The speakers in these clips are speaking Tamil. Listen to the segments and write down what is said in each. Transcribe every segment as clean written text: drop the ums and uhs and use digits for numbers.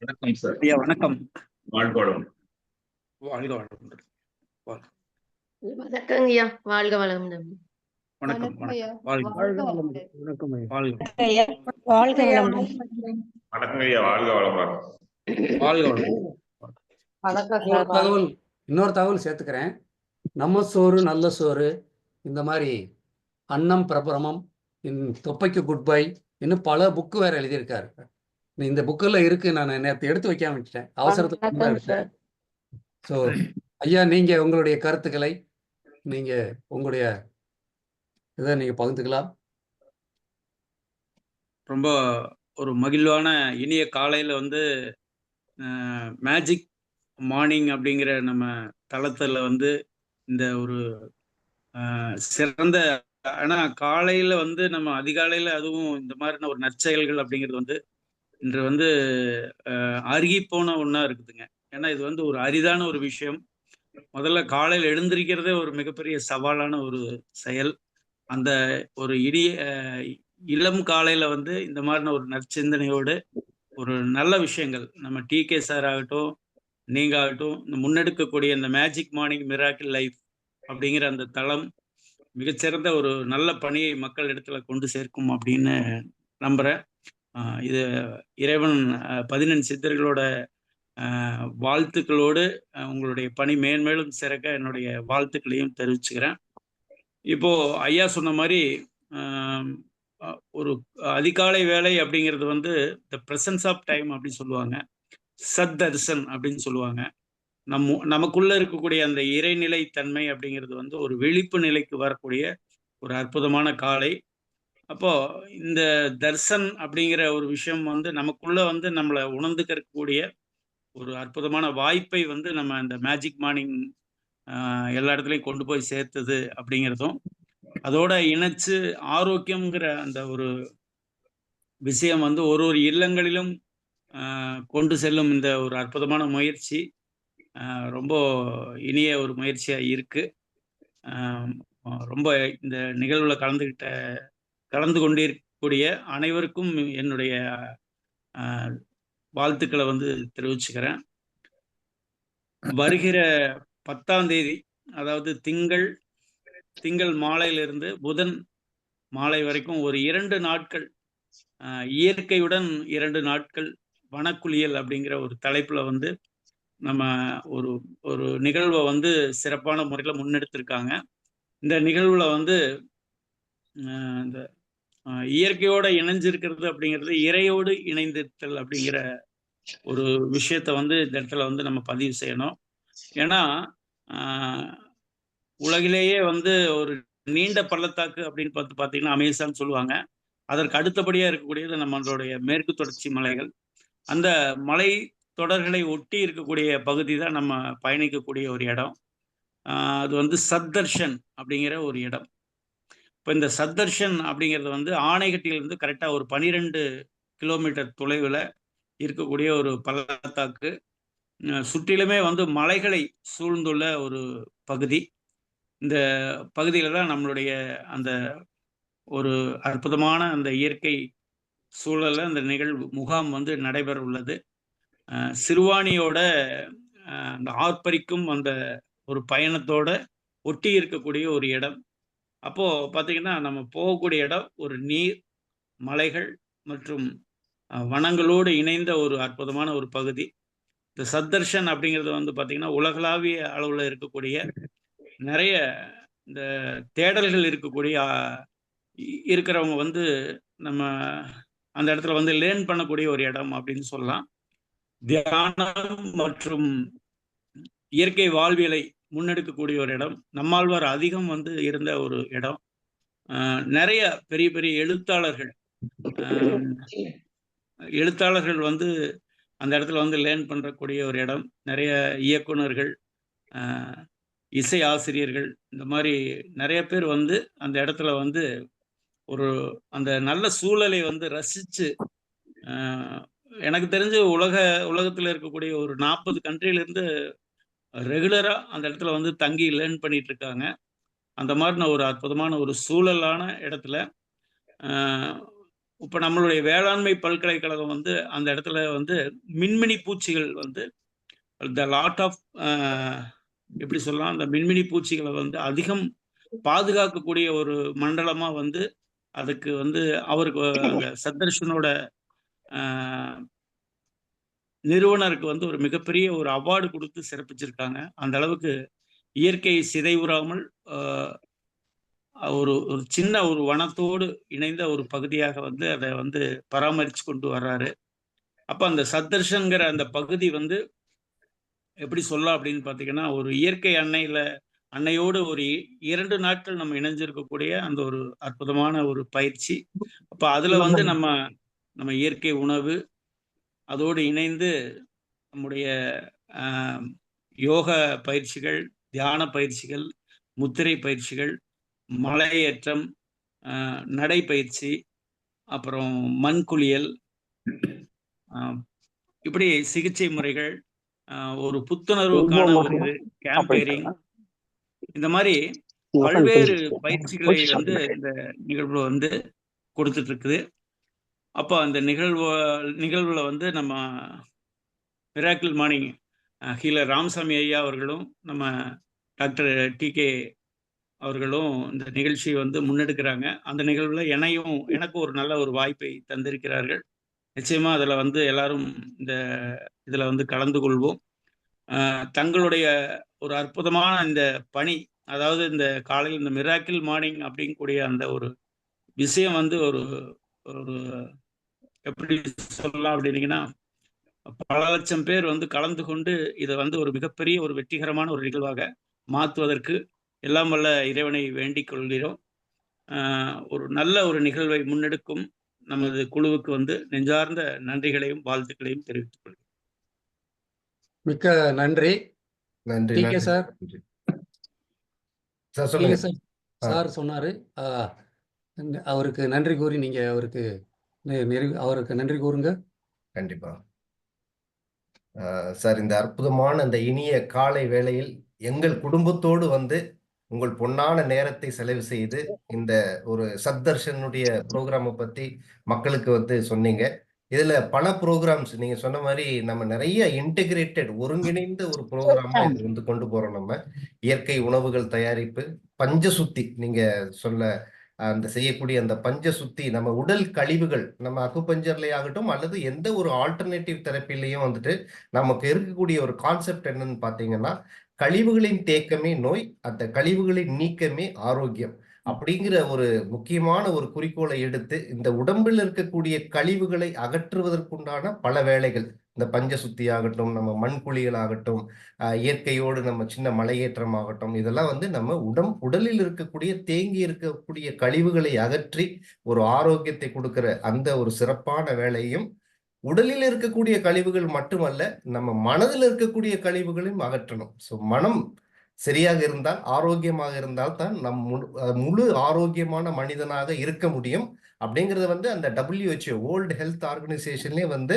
வணக்கம் சார். ஐயா வணக்கம். வாழ்க வளமுடன். வாழ்க வளமுடன். வணக்கம் ஐயா, வாழ்க வளமுடன். வணக்கம் ஐயா. வாழ்க வாழ்க வளமுடன். வணக்கம் வாழ்க வாழ்க வளமுடன். வணக்கம் ஐயா, வாழ்க வளமுடன். வாழ்க வளமுடன். இன்னொரு தகவல் சேர்த்துக்கிறேன். நம்ம சோறு நல்ல சோறு, இந்த மாதிரி அன்னம் பிரபரமம், தொப்பைக்கு குட் பை, இன்னும் பல புக்கு வேற எழுதியிருக்காரு. இந்த புக்கில் இருக்கு. நான் நேற்று எடுத்து வைக்காம விட்டுட்டேன், அவசரத்துக்கு தான் எடுத்தேன். ஸோ ஐயா, நீங்க உங்களுடைய கருத்துக்களை நீங்க உங்களுடைய இதை நீங்க பகிர்ந்துக்கலாம். ரொம்ப ஒரு மகிழ்வான இனிய காலையில் வந்து மேஜிக் மார்னிங் அப்படிங்கிற நம்ம தளத்தில் வந்து இந்த ஒரு சிறந்த, ஆனால் காலையில் வந்து நம்ம அதிகாலையில் அதுவும் இந்த மாதிரியான ஒரு நற்செயல்கள் அப்படிங்கிறது வந்து இன்று வந்து அருகி போன ஒன்றா இருக்குதுங்க. ஏன்னா இது வந்து ஒரு அரிதான ஒரு விஷயம். முதல்ல காலையில் எழுந்திருக்கிறதே ஒரு மிகப்பெரிய சவாலான ஒரு செயல். அந்த ஒரு இளம் காலையில வந்து இந்த மாதிரியான ஒரு நற்சிந்தனையோடு ஒரு நல்ல விஷயங்கள் நம்ம TK சார் ஆகட்டும், நீங்க ஆகட்டும், இந்த முன்னெடுக்கக்கூடிய இந்த மேஜிக் மார்னிங் மிராக்கிள் லைஃப் அப்படிங்கிற அந்த தளம் மிகச்சிறந்த ஒரு நல்ல பணியை மக்கள் இடத்துல கொண்டு சேர்க்கும் அப்படின்னு நம்புறேன். இது இறைவன் 14 சித்தர்களோட வாழ்த்துக்களோடு உங்களுடைய பணி மேன்மேலும் சிறக்க என்னுடைய வாழ்த்துக்களையும் தெரிவிச்சுக்கிறேன். இப்போ ஐயா சொன்ன மாதிரி ஒரு அதிகாலை வேலை அப்படிங்கிறது வந்து த பிரசன்ஸ் ஆஃப் டைம் அப்படின்னு சொல்லுவாங்க, சத் தர்சன் அப்படின்னு சொல்லுவாங்க. நமக்குள்ள இருக்கக்கூடிய அந்த இறைநிலை தன்மை அப்படிங்கிறது வந்து ஒரு விழிப்பு நிலைக்கு வரக்கூடிய ஒரு அற்புதமான காலை. அப்போ இந்த தர்சன் அப்படிங்கிற ஒரு விஷயம் வந்து நமக்குள்ள வந்து நம்மளை உணர்ந்துக்கக்கூடிய ஒரு அற்புதமான வாய்ப்பை வந்து நம்ம இந்த மேஜிக் மார்னிங் எல்லா இடத்துலையும் கொண்டு போய் சேர்த்தது அப்படிங்கிறதும், அதோட இணைச்சு ஆரோக்கியம்ங்கிற அந்த ஒரு விஷயம் வந்து ஒரு இல்லங்களிலும் கொண்டு செல்லும் இந்த ஒரு அற்புதமான முயற்சி ரொம்ப இனிய ஒரு முயற்சியாக இருக்கு. ரொம்ப இந்த நிகழ்வில் கலந்து கொண்டிருக்கக்கூடிய அனைவருக்கும் என்னுடைய வாழ்த்துக்களை வந்து தெரிவிச்சுக்கிறேன். வருகிற 10ஆம் தேதி, அதாவது திங்கள் மாலையிலிருந்து புதன் மாலை வரைக்கும் ஒரு 2 நாட்கள் இயற்கையுடன் 2 நாட்கள் வனக்குளியல் அப்படிங்கிற ஒரு தலைப்புல வந்து நம்ம ஒரு நிகழ்வை வந்து சிறப்பான முறையில் முன்னெடுத்திருக்காங்க. இந்த நிகழ்வுல வந்து இந்த இயற்கையோட இணைஞ்சிருக்கிறது அப்படிங்கிறது இறையோடு இணைந்திருத்தல் அப்படிங்கிற ஒரு விஷயத்த வந்து இந்த இடத்துல வந்து நம்ம பதிவு செய்யணும். ஏன்னா உலகிலேயே வந்து ஒரு நீண்ட பள்ளத்தாக்கு அப்படின்னு பார்த்தீங்கன்னா அமேசான் சொல்லுவாங்க. அதற்கு அடுத்தபடியாக இருக்கக்கூடியது நம்மளுடைய மேற்கு தொடர்ச்சி மலைகள். அந்த மலை தொடர்களை ஒட்டி இருக்கக்கூடிய பகுதி தான் நம்ம பயணிக்கக்கூடிய ஒரு இடம். அது வந்து சத்தர்ஷன் அப்படிங்கிற ஒரு இடம். இப்போ இந்த சத்தர்ஷன் அப்படிங்கிறது வந்து ஆணைகட்டியிலிருந்து கரெக்டாக ஒரு 12 கிலோமீட்டர் தொலைவில் இருக்கக்கூடிய ஒரு பள்ளத்தாக்கு. சுற்றிலுமே வந்து மலைகளை சூழ்ந்துள்ள ஒரு பகுதி. இந்த பகுதியில் தான் நம்மளுடைய அந்த ஒரு அற்புதமான அந்த இயற்கை சூழலில் அந்த நிகழ்வு முகாம் வந்து நடைபெற உள்ளது. சிறுவாணியோட அந்த ஆர்ப்பரிக்கும் அந்த ஒரு பயணத்தோட ஒட்டி இருக்கக்கூடிய ஒரு இடம். அப்போது பார்த்திங்கன்னா நம்ம போகக்கூடிய இடம் ஒரு நீர், மலைகள் மற்றும் வனங்களோடு இணைந்த ஒரு அற்புதமான ஒரு பகுதி. இந்த சத்தர்ஷன் அப்படிங்கிறது வந்து பார்த்திங்கன்னா உலகளாவிய அளவில் இருக்கக்கூடிய நிறைய இந்த தேடல்கள் இருக்கிறவங்க வந்து நம்ம அந்த இடத்துல வந்து லேர்ன் பண்ணக்கூடிய ஒரு இடம் அப்படின்னு சொல்லலாம். தியானம் மற்றும் இயற்கை வாழ்வியலை முன்னெடுக்கக்கூடிய ஒரு இடம். நம்மாழ்வார் அதிகம் வந்து இருந்த ஒரு இடம். நிறைய பெரிய பெரிய எழுத்தாளர்கள் வந்து அந்த இடத்துல வந்து லேர்ன் பண்ணக்கூடிய ஒரு இடம். நிறைய இயக்குனர்கள், இசை ஆசிரியர்கள், இந்த மாதிரி நிறைய பேர் வந்து அந்த இடத்துல வந்து அந்த நல்ல சூழலை வந்து ரசித்து, எனக்கு தெரிஞ்சு உலகத்தில் இருக்கக்கூடிய ஒரு 40 கண்ட்ரியிலேருந்து ரெகுலராக அந்த இடத்துல வந்து தங்கி லேர்ன் பண்ணிட்டு இருக்காங்க. அந்த மாதிரின ஒரு அற்புதமான ஒரு சூழலான இடத்துல இப்போ நம்மளுடைய வேளாண்மை பல்கலைக்கழகம் வந்து அந்த இடத்துல வந்து மின்மினி பூச்சிகள் வந்து த லாட் ஆஃப் எப்படி சொல்லலாம், அந்த மின்மினி பூச்சிகளை வந்து அதிகம் பாதுகாக்கக்கூடிய ஒரு மண்டலமா வந்து அதுக்கு வந்து அவருக்கு அந்த சத்தர்ஷனோட நிறுவனருக்கு வந்து ஒரு மிகப்பெரிய ஒரு அவார்டு கொடுத்து சிறப்பிச்சிருக்காங்க. அந்த அளவுக்கு இயற்கை சிதைவுறாமல் ஒரு ஒரு சின்ன ஒரு வனத்தோடு இணைந்த ஒரு பகுதியாக வந்து அதை வந்து பராமரித்து கொண்டு வர்றாரு. அப்ப அந்த சத்தர்ஷன்கிற அந்த பகுதி வந்து எப்படி சொல்லலாம் அப்படின்னு பார்த்தீங்கன்னா, ஒரு இயற்கை அன்னையோடு ஒரு 2 நாட்கள் நம்ம இணைஞ்சிருக்கக்கூடிய அந்த ஒரு அற்புதமான ஒரு பயிற்சி. அப்ப அதுல வந்து நம்ம இயற்கை உணவு அதோடு இணைந்து நம்முடைய யோக பயிற்சிகள், தியான பயிற்சிகள், முத்திரை பயிற்சிகள், மலையேற்றம், நடைப்பயிற்சி, அப்புறம் மண் குளியல், இப்படி சிகிச்சை முறைகள், ஒரு புத்துணர்வுக்கான ஒரு இது கேம்பேரிங், இந்த மாதிரி பல்வேறு பயிற்சிகளை வந்து இந்த நிகழ்வுல வந்து கொடுத்துட்டு இருக்குது. அப்போ அந்த நிகழ்வுல வந்து நம்ம மிராக்கிள் மார்னிங் ஹீலர் ராமசாமி ஐயா அவர்களும் நம்ம டாக்டர் டிகே அவர்களும் இந்த நிகழ்ச்சியை வந்து முன்னெடுக்கிறாங்க. அந்த நிகழ்வுல எனக்கு ஒரு நல்ல ஒரு வாய்ப்பை தந்திருக்கிறார்கள். நிச்சயமா அதுல வந்து எல்லாரும் இதுல வந்து கலந்து கொள்வோம். தங்களுடைய ஒரு அற்புதமான இந்த பணி, அதாவது இந்த காலையில் இந்த மிராக்கிள் மார்னிங் அப்படிங்கக்கூடிய அந்த ஒரு விஷயம் வந்து ஒரு ஒரு எப்படி சொல்லலாம் அப்படின்னீங்கன்னா, பல லட்சம் பேர் வந்து கலந்து கொண்டு இதை வந்து ஒரு மிகப்பெரிய ஒரு வெற்றிகரமான ஒரு நிகழ்வாக மாற்றுவதற்கு எல்லாம் வல்ல இறைவனை வேண்டிக் கொள்கிறோம். ஒரு நல்ல ஒரு நிகழ்வை முன்னெடுக்கும் நமது குழுவுக்கு வந்து நெஞ்சார்ந்த நன்றிகளையும் வாழ்த்துக்களையும் தெரிவித்துக் கொள்கிறேன். மிக்க நன்றி. நன்றி டிகே சார். சார் சொல்லுங்க. சார் சொன்னாரு, அவருக்கு நன்றி கூறி நீங்க அவருக்கு நன்றி கூறுங்க. கண்டிப்பா சார், இந்த அற்புதமான இந்த இனிய காலை வேளையில் எங்கள் குடும்பத்தோடு வந்து உங்கள் பொன்னான நேரத்தை செலவு செய்து இந்த ஒரு சத்தர்ஷனுடைய ப்ரோக்ராமை பத்தி மக்களுக்கு வந்து சொன்னீங்க. இதுல பல ப்ரோக்ராம்ஸ் நீங்க சொன்ன மாதிரி நம்ம நிறைய இன்டெகிரேட்டட் ஒருங்கிணைந்த ஒரு ப்ரோக்ராமா இது வந்து கொண்டு போறோம். நம்ம இயற்கை உணவுகள் தயாரிப்பு, பஞ்சசுத்தி, நீங்க சொல்ல அந்த செய்யக்கூடிய அந்த பஞ்சசுத்தி, நம்ம உடல் கழிவுகள், நம்ம அக்குபஞ்சர்லயே ஆகட்டும் அல்லது எந்த ஒரு ஆல்டர்னேட்டிவ் தெரப்பிலையும் வந்துட்டு நமக்கு இருக்கக்கூடிய ஒரு கான்செப்ட் என்னன்னு பாத்தீங்கன்னா, கழிவுகளின் தேக்கமே நோய், அந்த கழிவுகளின் நீக்கமே ஆரோக்கியம் அப்படிங்கிற ஒரு முக்கியமான ஒரு குறிக்கோளை எடுத்து இந்த உடம்பில் இருக்கக்கூடிய கழிவுகளை அகற்றுவதற்குண்டான பல வேலைகள், இந்த பஞ்சசுத்தி ஆகட்டும், நம்ம மண்குழிகள் ஆகட்டும், இயற்கையோடு நம்ம சின்ன மலையேற்றம் ஆகட்டும், இதெல்லாம் வந்து நம்ம உடலில் இருக்கக்கூடிய தேங்கி இருக்கக்கூடிய கழிவுகளை அகற்றி ஒரு ஆரோக்கியத்தை கொடுக்கிற அந்த ஒரு சிறப்பான வேலையும், உடலில் இருக்கக்கூடிய கழிவுகள் மட்டுமல்ல, நம்ம மனதில் இருக்கக்கூடிய கழிவுகளையும் அகற்றணும். ஸோ மனம் சரியாக இருந்தால், ஆரோக்கியமாக இருந்தால் தான் முழு ஆரோக்கியமான மனிதனாக இருக்க முடியும். அப்படிங்கிறது வந்து அந்த WHO வேர்ல்டு ஹெல்த் ஆர்கனைசேஷன்லேயே வந்து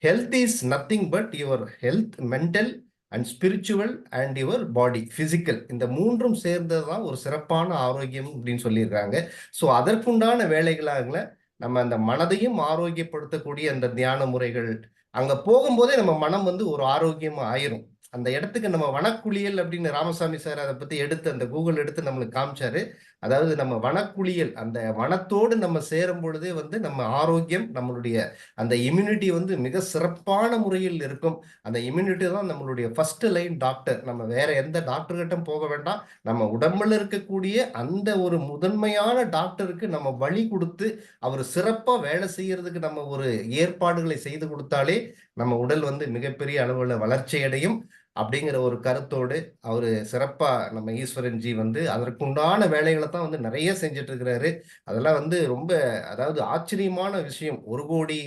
health is nothing but your health, mental and spiritual and your body physical, இந்த மூன்றும் சேர்ந்தது தான் ஒரு சிறப்பான ஆரோக்கியம் அப்படின்னு சொல்லியிருக்காங்க. ஸோ அதற்குண்டான வேலைகளாக நம்ம அந்த மனதையும் ஆரோக்கியப்படுத்தக்கூடிய அந்த தியான முறைகள், அங்க போகும்போதே நம்ம மனம் வந்து ஒரு ஆரோக்கியமா ஆயிரும். அந்த இடத்துக்கு நம்ம வனக்குளியல் அப்படின்னு ராமசாமி சார் அதை பத்தி எடுத்து அந்த கூகுள் எடுத்து நம்மளுக்கு காமிச்சாரு. அதாவது நம்ம வனக்குளியல், அந்த வனத்தோடு நம்ம சேரும் பொழுதே வந்து நம்ம ஆரோக்கியம், நம்மளுடைய அந்த இம்யூனிட்டி வந்து மிக சிறப்பான முறையில் இருக்கும். அந்த இம்யூனிட்டி தான் நம்மளுடைய ஃபர்ஸ்ட் லைன் டாக்டர். நம்ம வேற எந்த டாக்டர்கிட்ட போக வேண்டாம். நம்ம உடம்புல இருக்கக்கூடிய அந்த ஒரு முதன்மையான டாக்டருக்கு நம்ம வழி கொடுத்து அவர் சிறப்பா வேலை செய்யறதுக்கு நம்ம ஒரு ஏற்பாடுகளை செய்து கொடுத்தாலே நம்ம உடல் வந்து மிகப்பெரிய அளவுல வளர்ச்சி அடையும் அப்படிங்கிற ஒரு கருத்தோடு அவரு சிறப்பா நம்ம ஈஸ்வரன்ஜி வந்து அதற்குண்டான வேலைகளை தான் வந்து நிறைய செஞ்சுட்டு இருக்கிறாரு. அதெல்லாம் வந்து ரொம்ப, அதாவது ஆச்சரியமான விஷயம். 1 கோடி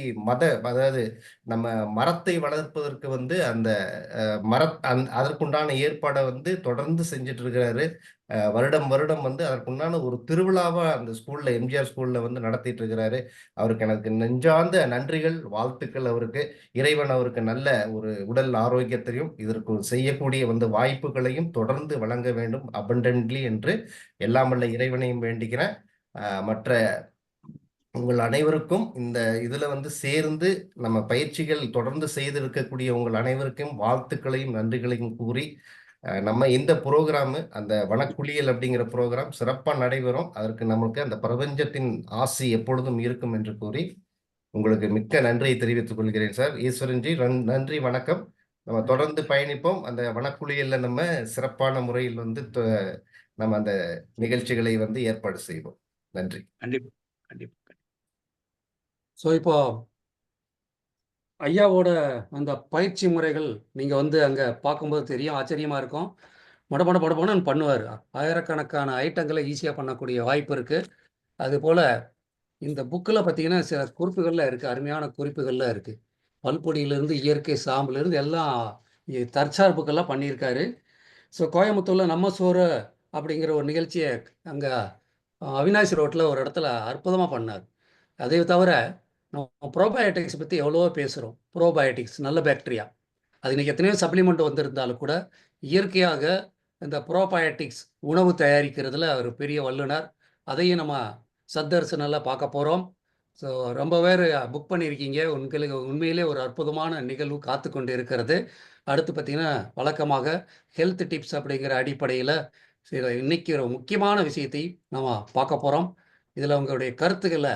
அதாவது நம்ம மரத்தை வளர்ப்பதற்கு வந்து அந்த அதற்குண்டான ஏற்பாடை வந்து தொடர்ந்து செஞ்சுட்டு இருக்கிறாரு. வருடம் வந்து அதற்குண்டான ஒரு திருவிழாவா அந்த ஸ்கூல்ல, எம்ஜிஆர் ஸ்கூல்ல வந்து நடத்திட்டு இருக்கிறாரு. அவருக்கு எனக்கு நெஞ்சார்ந்த நன்றிகள், வாழ்த்துக்கள். அவருக்கு இறைவன் அவருக்கு நல்ல ஒரு உடல் ஆரோக்கியத்தையும் இதற்கு செய்யக்கூடிய வந்து வாய்ப்புகளையும் தொடர்ந்து வழங்க வேண்டும் அபண்டன்ட்லி என்று எல்லாம் வல்ல இறைவனையும் வேண்டிக்கிறேன். மற்ற உங்கள் அனைவருக்கும் இந்த இதுல வந்து சேர்ந்து நம்ம பயிற்சிகள் தொடர்ந்து செய்திருக்கக்கூடிய உங்கள் அனைவருக்கும் வாழ்த்துக்களையும் நன்றிகளையும் கூறி நம்ம இந்த ப்ரோக்ராம் அந்த வனக்குளியல் அப்படிங்கிற ப்ரோக்ராம் சிறப்பாக நடைபெறும். அதற்கு நமக்கு அந்த பிரபஞ்சத்தின் ஆசி எப்பொழுதும் இருக்கும் என்று கூறி உங்களுக்கு மிக்க நன்றியை தெரிவித்துக் கொள்கிறேன் சார். ஈஸ்வரன்ஜி நன்றி, வணக்கம். நம்ம தொடர்ந்து பயணிப்போம். அந்த வனக்குளியல்ல நம்ம சிறப்பான முறையில் வந்து நம்ம அந்த நிகழ்ச்சிகளை வந்து ஏற்பாடு செய்வோம். நன்றி. கண்டிப்பா கண்டிப்பா. ஸோ இப்போ ஐயாவோட அந்த பயிற்சி முறைகள் நீங்கள் வந்து அங்கே பார்க்கும்போது தெரியும், ஆச்சரியமாக இருக்கும். மடமடன்னு பண்ணுவார். ஆயிரக்கணக்கான ஐட்டங்களை ஈஸியாக பண்ணக்கூடிய வாய்ப்பு இருக்குது. அதுபோல் இந்த புக்கில் பார்த்தீங்கன்னா சில குறிப்புகளில் இருக்குது, அருமையான குறிப்புகளில் இருக்குது. பல்பொடியிலேருந்து இயற்கை சாம்புலேருந்து எல்லாம் தற்சார்புக்கெல்லாம் பண்ணியிருக்காரு. ஸோ கோயம்புத்தூரில் நம்ம சோறு அப்படிங்கிற ஒரு நிகழ்ச்சியை அங்கே அவினாசி ரோட்டில் ஒரு இடத்துல அற்புதமாக பண்ணார். அதை தவிர நம்ம ப்ரோபயோட்டிக்ஸ் பற்றி எவ்வளவோ பேசுகிறோம். ப்ரோபயோட்டிக்ஸ் நல்ல பாக்டீரியா, அது இன்றைக்கி எத்தனையோ சப்ளிமெண்ட் வந்திருந்தாலும் கூட இயற்கையாக இந்த ப்ரோபயோட்டிக்ஸ் உணவு தயாரிக்கிறதுல ஒரு பெரிய வல்லுனர். அதையும் நம்ம சத்தர்சனில் பார்க்க போகிறோம். ஸோ ரொம்ப பேர் புக் பண்ணியிருக்கீங்க. உங்களுக்கு உண்மையிலே ஒரு அற்புதமான நிகழ்வு காத்து கொண்டு இருக்கிறது. அடுத்து பார்த்திங்கன்னா வழக்கமாக ஹெல்த் டிப்ஸ் அப்படிங்கிற அடிப்படையில் சில இன்றைக்கி ஒரு முக்கியமான விஷயத்தை நம்ம பார்க்க போகிறோம். இதில் உங்களுடைய கருத்துக்களை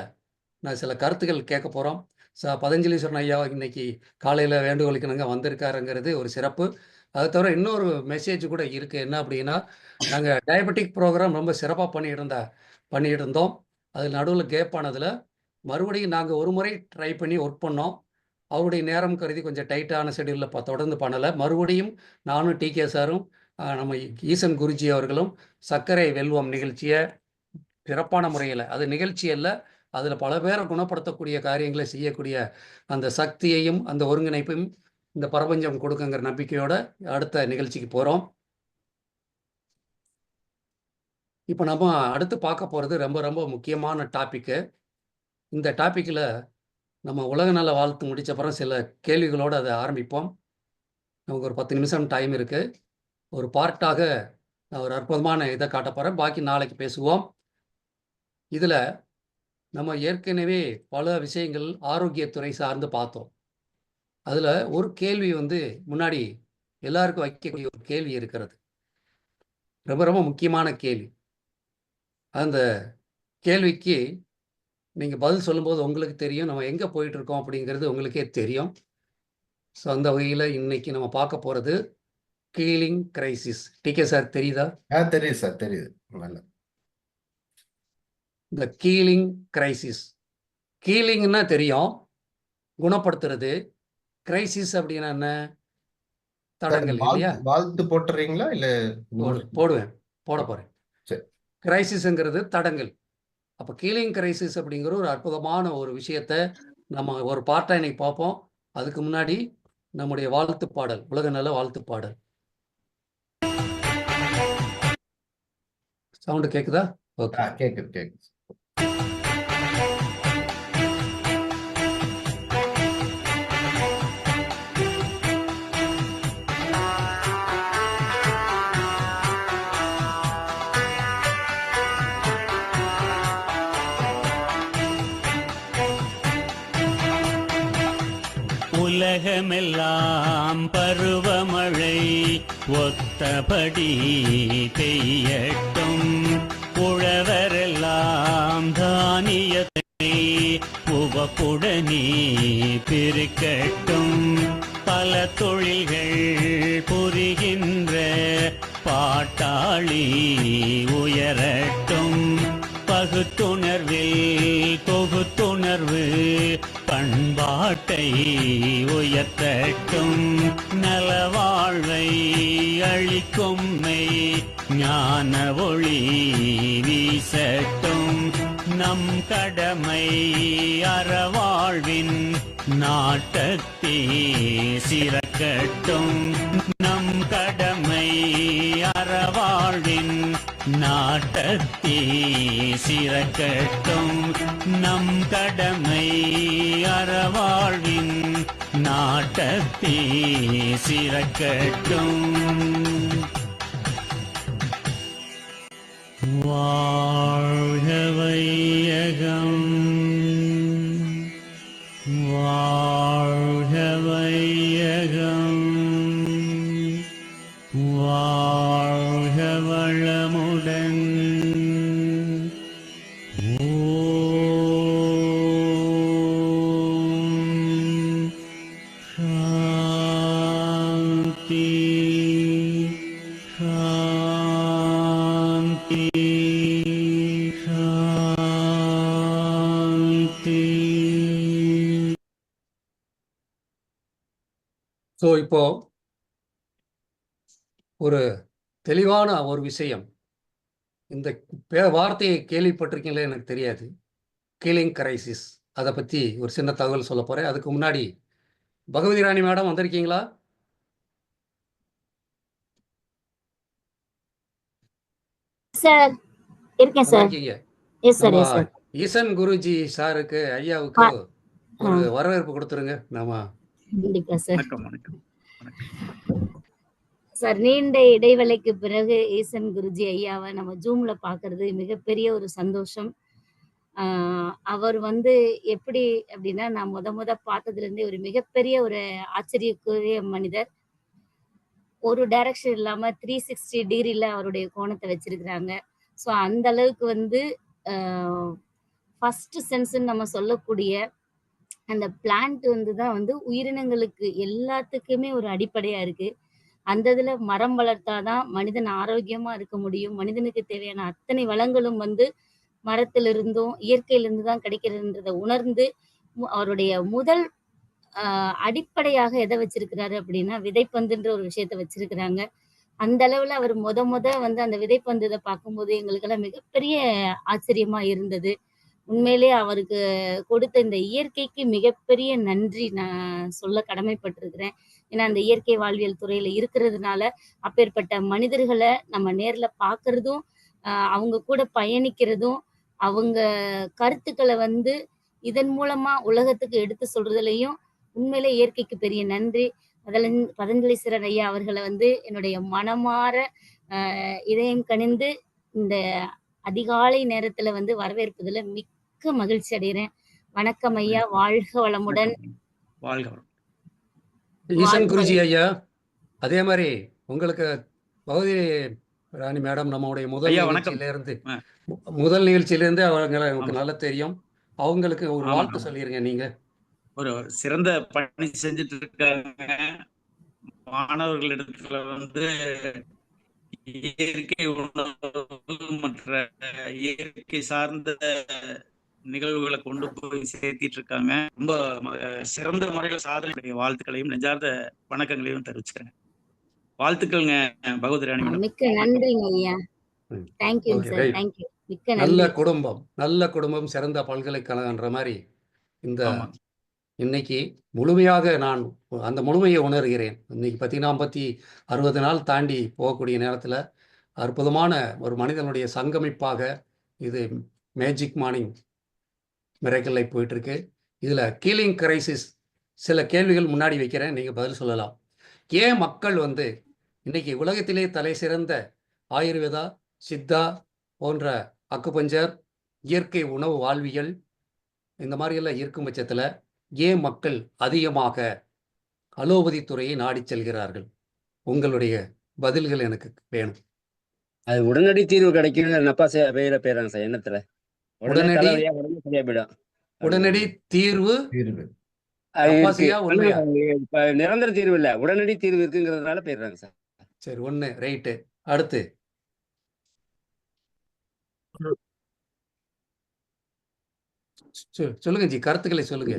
நான் சில கருத்துக்கள் கேட்க போகிறோம். பதஞ்சலீஸ்வரன் ஐயா இன்னைக்கு காலையில் வேண்டுகோளுக்கு நாங்கள் வந்திருக்காருங்கிறது ஒரு சிறப்பு. அதை தவிர இன்னொரு மெசேஜ் கூட இருக்குது. என்ன அப்படின்னா, நாங்கள் டயபெட்டிக் ப்ரோக்ராம் ரொம்ப சிறப்பாக பண்ணிகிட்டு இருந்தோம். அதில் நடுவில் கேப் ஆனதில் மறுபடியும் நாங்கள் ஒரு முறை ட்ரை பண்ணி ஒர்க் பண்ணோம். அவருடைய நேரம் கருதி கொஞ்சம் டைட்டான ஷெடியூலில் தொடர்ந்து பண்ணலை. மறுபடியும் நானும் டிகே சாரும் நம்ம ஈசன் குருஜி அவர்களும் சர்க்கரை வெல்வம் நிகழ்ச்சியை சிறப்பான முறையில், அது நிகழ்ச்சியல்ல, அதில் பல பேரை குணப்படுத்தக்கூடிய காரியங்களை செய்யக்கூடிய அந்த சக்தியையும் அந்த ஒருங்கிணைப்பையும் இந்த பிரபஞ்சம் கொடுக்குங்கிற நம்பிக்கையோட அடுத்த நிகழ்ச்சிக்கு போகிறோம். இப்போ நம்ம அடுத்து பார்க்க போகிறது ரொம்ப ரொம்ப முக்கியமான டாப்பிக்கு. இந்த டாப்பிக்கில் நம்ம உலக நல வாழ்த்து முடித்த அப்புறம் சில கேள்விகளோடு அதை ஆரம்பிப்போம். நமக்கு ஒரு 10 நிமிஷம் டைம் இருக்குது. ஒரு பார்ட்டாக நான் ஒரு அற்புதமான இதை காட்ட போகிறேன். பாக்கி நாளைக்கு பேசுவோம். இதில் நம்ம ஏற்கனவே பல விஷயங்கள் ஆரோக்கியத்துறை சார்ந்து பார்த்தோம். அதில் ஒரு கேள்வி வந்து முன்னாடி எல்லாருக்கும் வைக்கக்கூடிய ஒரு கேள்வி இருக்கிறது. ரொம்ப ரொம்ப முக்கியமான கேள்வி. அந்த கேள்விக்கு நீங்கள் பதில் சொல்லும்போது உங்களுக்கு தெரியும் நம்ம எங்கே போயிட்டுருக்கோம் அப்படிங்கிறது உங்களுக்கே தெரியும். ஸோ அந்த வகையில் இன்னைக்கு நம்ம பார்க்க போகிறது கீலிங் கிரைசிஸ். டிகே சார் தெரியுதா? தெரியுது சார், தெரியுது. நல்ல இந்த கீலிங் கிரைசிஸ், கீலிங்னா தெரியும், குணப்படுத்துறது. கிரைசிஸ் அப்படின்னா என்ன? தடங்கள் இல்லையா? வாழ்த்து போட்டுறீங்களா? இல்லை போட போகிறேன். கிரைசிஸ்ங்கிறது தடங்கள். அப்போ கீலிங் கிரைசிஸ் அப்படிங்கிற ஒரு அற்புதமான ஒரு விஷயத்தை நம்ம ஒரு பார்ட்டாக இன்னைக்கு பார்ப்போம். அதுக்கு முன்னாடி நம்முடைய வாழ்த்து பாடல், உலக நல வாழ்த்து பாடல். சவுண்டு கேட்குதா? ஓகே, கேட்குது. உலகமெல்லாம் பருவமழை ஒத்தபடி பெய்யட்டும். உழவரெல்லாம் தானியத்தை உவப்புடனே பெருக்கட்டும். பல தொழில்கள் புரிகின்ற பாட்டாளி உயரட்டும். பகுத்துணர்வில் தொகுத்துணர்வு பண்பாட்டை உயர்த்தட்டும். நலவாழ்வை அளிக்கும் மெய் ஞான ஒளி வீசட்டும். நம் கடமை அறவாழ்வின் நாட்டத்தே சிறக்கட்டும். நம் கடமை அறவாழ்வின் நாட்டத்தே சிறக்கட்டும். நம் கடமை அறவாழ்வின் நாட்டத்தே சிறக்கட்டும். வாழ்க வையகம். வாழ்க வையகம் வாழ்க வளமுடன் ஓம் சாந்தி சாந்தி சாந்தி. ஸோ இப்போ ஒரு தெளிவான ஒரு விஷயம், இந்த வார்த்தையை கேள்விப்பட்டிருக்கீங்களே எனக்கு தெரியாது. கீலிங் கிரைசிஸ், அதை பற்றி ஒரு சின்ன தகவல் சொல்ல போகிறேன். அதுக்கு முன்னாடி பகவதி ராணி மேடம் வந்திருக்கீங்களா? சார் இருக்கேன் சார். வந்திருக்கீங்க. எஸ் சார், நம்ம எஸ் சார். ஈசன் குருஜி சாருக்கு ஐயாவுக்கு ஒரு வரவேற்பு கொடுத்துருங்க. நம்ம கண்டிப்பா சார். வணக்கம் வணக்கம் வணக்கம். சார், நீண்ட இடைவேளைக்கு பிறகு ஈசன் குருஜி ஐயாவை நம்ம ஜூம்ல பாக்குறது மிகப்பெரிய ஒரு சந்தோஷம். அவர் வந்து எப்படி அப்படின்னா, நான் முத பார்த்ததுல இருந்தே ஒரு மிகப்பெரிய ஒரு ஆச்சரியக்குரிய மனிதர். ஒரு டைரக்ஷன் இல்லாம 360 டிகிரில அவருடைய கோணத்தை வச்சிருக்கிறாங்க. ஸோ அந்த அளவுக்கு வந்து ஃபர்ஸ்ட் சென்ஸ்ன்னு நம்ம சொல்லக்கூடிய அந்த பிளான்ட் வந்து தான் வந்து உயிரினங்களுக்கு எல்லாத்துக்குமே ஒரு அடிப்படையா இருக்கு. அந்த இதுல மரம் வளர்த்தாதான் மனிதன் ஆரோக்கியமா இருக்க முடியும். மனிதனுக்கு தேவையான அத்தனை வளங்களும் வந்து மரத்திலிருந்தும் இயற்கையிலிருந்து தான் கிடைக்கிறதுன்றதை உணர்ந்து அவருடைய முதல் அடிப்படையாக எதை வச்சிருக்கிறாரு அப்படின்னா விதைப்பந்துன்ற ஒரு விஷயத்த வச்சிருக்கிறாங்க. அந்த அளவுல அவர் முத வந்து அந்த விதைப்பந்து இதை பார்க்கும்போது எங்களுக்கெல்லாம் மிகப்பெரிய ஆச்சரியமா இருந்தது. உண்மையிலேயே அவருக்கு கொடுத்த இந்த இயற்கைக்கு மிகப்பெரிய நன்றி நான் சொல்ல கடமைப்பட்டிருக்கிறேன். ஏன்னா அந்த இயற்கை வாழ்வியல் துறையில இருக்கிறதுனால அப்பேற்பட்ட மனிதர்களை நம்ம நேர்ல பார்க்கறதும் அவங்க கூட பயணிக்கிறதும் அவங்க கருத்துக்களை வந்து இதன் மூலமா உலகத்துக்கு எடுத்து சொல்றதுலயும் உண்மையிலே இயற்கைக்கு பெரிய நன்றி. பதஞ்சலீஸ்வரர் ஐயா அவர்களை வந்து என்னுடைய மனமாற இதயம் கனிந்து இந்த அதிகாலை நேரத்துல வந்து வரவேற்பதுல மிக்க மகிழ்ச்சி அடைகிறேன். வணக்கம் ஐயா, வாழ்க வளமுடன். வாழ்க வளம். ஈசன் குருஜி ஐயா, அதே மாதிரி உங்களுக்கு பகவதி ராணி மேடம் நம்மளுடைய முதல் நிகழ்ச்சியிலிருந்து அவங்களை எனக்கு நல்லா தெரியும். அவங்களுக்கு ஒரு வாழ்த்து சொல்லிருங்க. நீங்க ஒரு சிறந்த பணி செஞ்சுட்டு இருக்காங்க. மாணவர்களிடத்துல வந்து இயற்கை உணவு மற்ற இயற்கை சார்ந்த நிகழ்வுகளை கொண்டு போய் சேர்த்திட்டு இருக்காங்க. ரொம்ப சிறந்த முறையில் சாதனை வாழ்த்துக்களையும் நெஞ்சார்ந்த வணக்கங்களையும் தெரிவிச்சுக்கிறேன். வாழ்த்துக்கள்ங்க பகவதி ராணி மேடம். மிக்க நன்றிங்க ஐயா. Thank you sir, thank you. மிக்க நல்ல நன்றி. குடும்பம் சிறந்த பல்கலைக்கழகம்ன்ற மாதிரி இந்த இன்னைக்கு முழுமையாக நான் அந்த முழுமையை உணர்கிறேன். இன்னைக்கு பார்த்தீங்கன்னா 60 நாள் தாண்டி போகக்கூடிய நேரத்தில் அற்புதமான ஒரு மனிதனுடைய சங்கமிப்பாக இது மேஜிக் மார்னிங் மிரக்கல் லைஃப் போயிட்டுருக்கு. இதில் கீலிங் கிரைசிஸ் சில கேள்விகள் முன்னாடி வைக்கிறேன், நீங்கள் பதில் சொல்லலாம். ஏன் மக்கள் வந்து இன்னைக்கு உலகத்திலே தலை சிறந்த ஆயுர்வேதா, சித்தா போன்ற அக்குபஞ்சர், இயற்கை உணவு வாழ்வியல் இந்த மாதிரியெல்லாம் இருக்கும் பட்சத்தில் ஏன் மக்கள் அதிகமாக அலோபதி துறையை நாடி செல்கிறார்கள்? உங்களுடைய பதில்கள் எனக்கு வேணும். அது உடனடி தீர்வு கிடைக்கும் நப்பாசை பேராங்க சார் எண்ணத்துல. உடனடி தீர்வு நிரந்தர தீர்வு இல்ல, உடனடி தீர்வு இருக்குங்கிறதுனால போயிடுறாங்க சார். சரி, ஒண்ணு ரைட்டு. அடுத்து சொல்லுங்க ஜி, கருத்துக்களை சொல்லுங்க.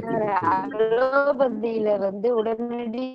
அலோபதியில வந்து உடனடி